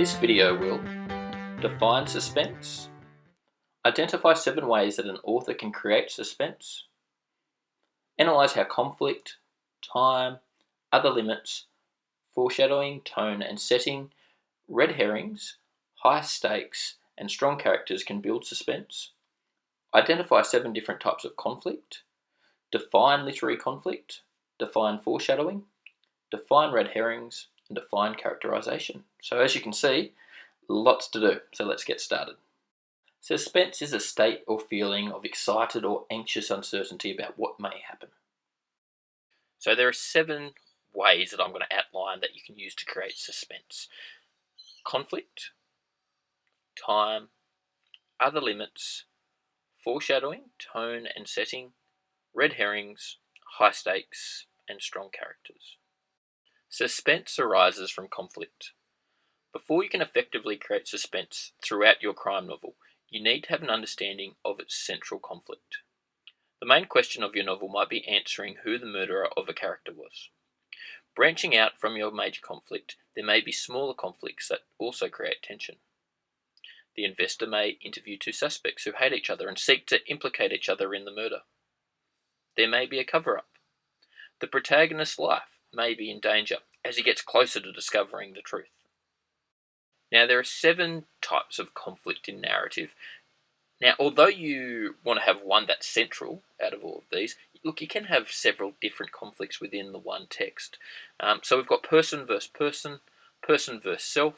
This video will define suspense, identify 7 ways that an author can create suspense, analyse how conflict, time, other limits, foreshadowing, tone and setting, red herrings, high stakes and strong characters can build suspense, identify 7 different types of conflict, define literary conflict, define foreshadowing, define red herrings, and define characterization. So as you can see, lots to do, so let's get started. Suspense is a state or feeling of excited or anxious uncertainty about what may happen. So there are 7 ways that I'm going to outline that you can use to create suspense. Conflict, time, other limits, foreshadowing, tone and setting, red herrings, high stakes, and strong characters. Suspense arises from conflict. Before you can effectively create suspense throughout your crime novel, you need to have an understanding of its central conflict. The main question of your novel might be answering who the murderer of a character was. Branching out from your major conflict, there may be smaller conflicts that also create tension. The investor may interview 2 suspects who hate each other and seek to implicate each other in the murder. There may be a cover-up. The protagonist's life may be in danger as he gets closer to discovering the truth. Now, there are 7 types of conflict in narrative. Now, although you want to have one that's central out of all of these, look, you can have several different conflicts within the one text. So we've got person versus person, person versus self,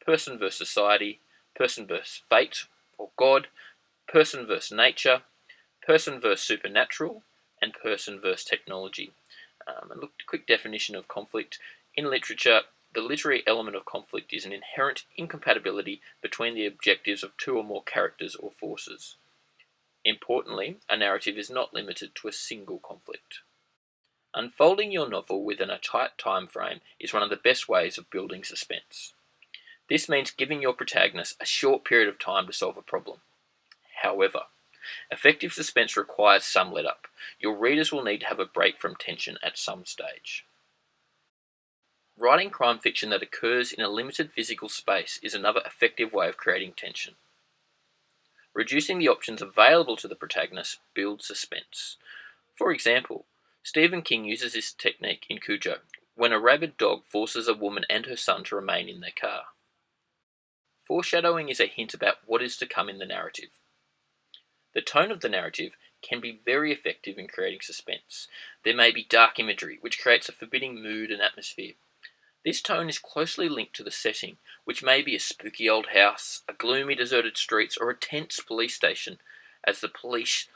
person versus society, person versus fate or God, person versus nature, person versus supernatural, and person versus technology. And look, quick definition of conflict. In literature, the literary element of conflict is an inherent incompatibility between the objectives of 2 or more characters or forces. Importantly, a narrative is not limited to a single conflict. Unfolding your novel within a tight time frame is one of the best ways of building suspense. This means giving your protagonist a short period of time to solve a problem. However, effective suspense requires some let-up. Your readers will need to have a break from tension at some stage. Writing crime fiction that occurs in a limited physical space is another effective way of creating tension. Reducing the options available to the protagonist builds suspense. For example, Stephen King uses this technique in Cujo, when a rabid dog forces a woman and her son to remain in their car. Foreshadowing is a hint about what is to come in the narrative. The tone of the narrative can be very effective in creating suspense. There may be dark imagery, which creates a forbidding mood and atmosphere. This tone is closely linked to the setting, which may be a spooky old house, a gloomy deserted streets, or a tense police station, as the police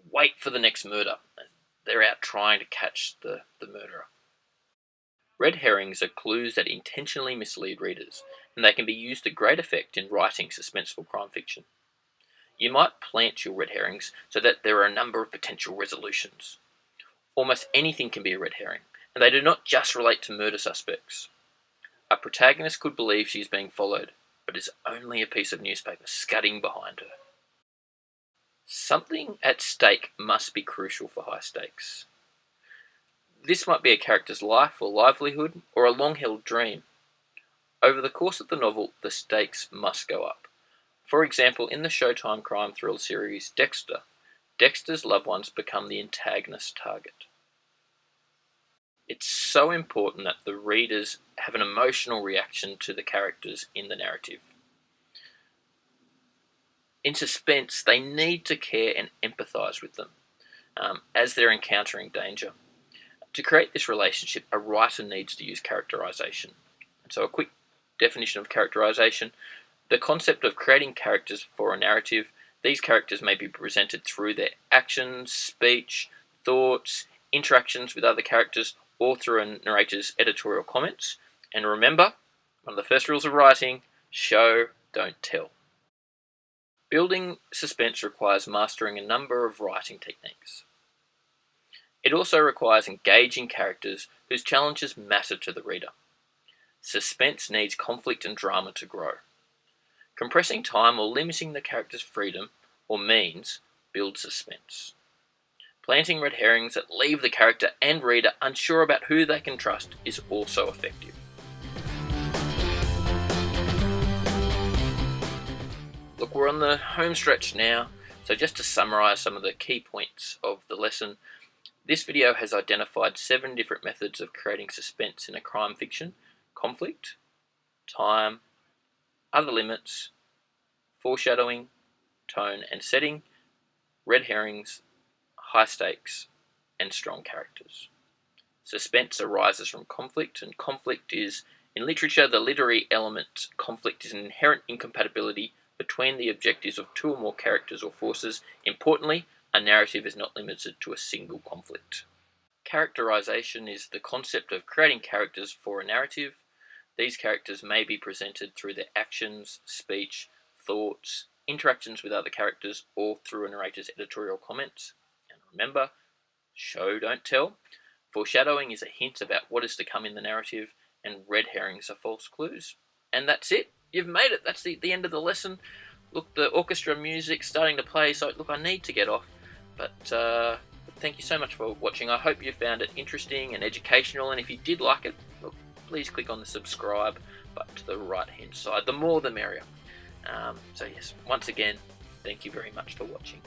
wait for the next murder. They're out trying to catch the murderer. Red herrings are clues that intentionally mislead readers, and they can be used to great effect in writing suspenseful crime fiction. You might plant your red herrings so that there are a number of potential resolutions. Almost anything can be a red herring, and they do not just relate to murder suspects. A protagonist could believe she is being followed, but is only a piece of newspaper scudding behind her. Something at stake must be crucial for high stakes. This might be a character's life or livelihood, or a long-held dream. Over the course of the novel, the stakes must go up. For example, in the Showtime crime thriller series Dexter, Dexter's loved ones become the antagonist's target. It's so important that the readers have an emotional reaction to the characters in the narrative. In suspense, they need to care and empathise with them as they're encountering danger. To create this relationship, a writer needs to use characterization. So a quick definition of characterization: the concept of creating characters for a narrative. These characters may be presented through their actions, speech, thoughts, interactions with other characters, or through a narrator's editorial comments. And remember, one of the first rules of writing: show, don't tell. Building suspense requires mastering a number of writing techniques. It also requires engaging characters whose challenges matter to the reader. Suspense needs conflict and drama to grow. Compressing time or limiting the character's freedom or means builds suspense. Planting red herrings that leave the character and reader unsure about who they can trust is also effective. look, we're on the home stretch now. So just to summarise some of the key points of the lesson, this video has identified 7 different methods of creating suspense in a crime fiction: conflict, time, other limits, foreshadowing, tone and setting, red herrings, high stakes, and strong characters. Suspense arises from conflict, and conflict is, in literature, the literary element. Conflict is an inherent incompatibility between the objectives of 2 or more characters or forces. Importantly, a narrative is not limited to a single conflict. Characterization is the concept of creating characters for a narrative. These characters may be presented through their actions, speech, thoughts, interactions with other characters, or through a narrator's editorial comments. And remember, show don't tell. Foreshadowing is a hint about what is to come in the narrative, and red herrings are false clues. And that's it. You've made it. That's the end of the lesson. Look, the orchestra music's starting to play, so look, I need to get off. But thank you so much for watching. I hope you found it interesting and educational, and if you did like it, look, please click on the subscribe button to the right hand side. The more the merrier. So yes, once again, thank you very much for watching.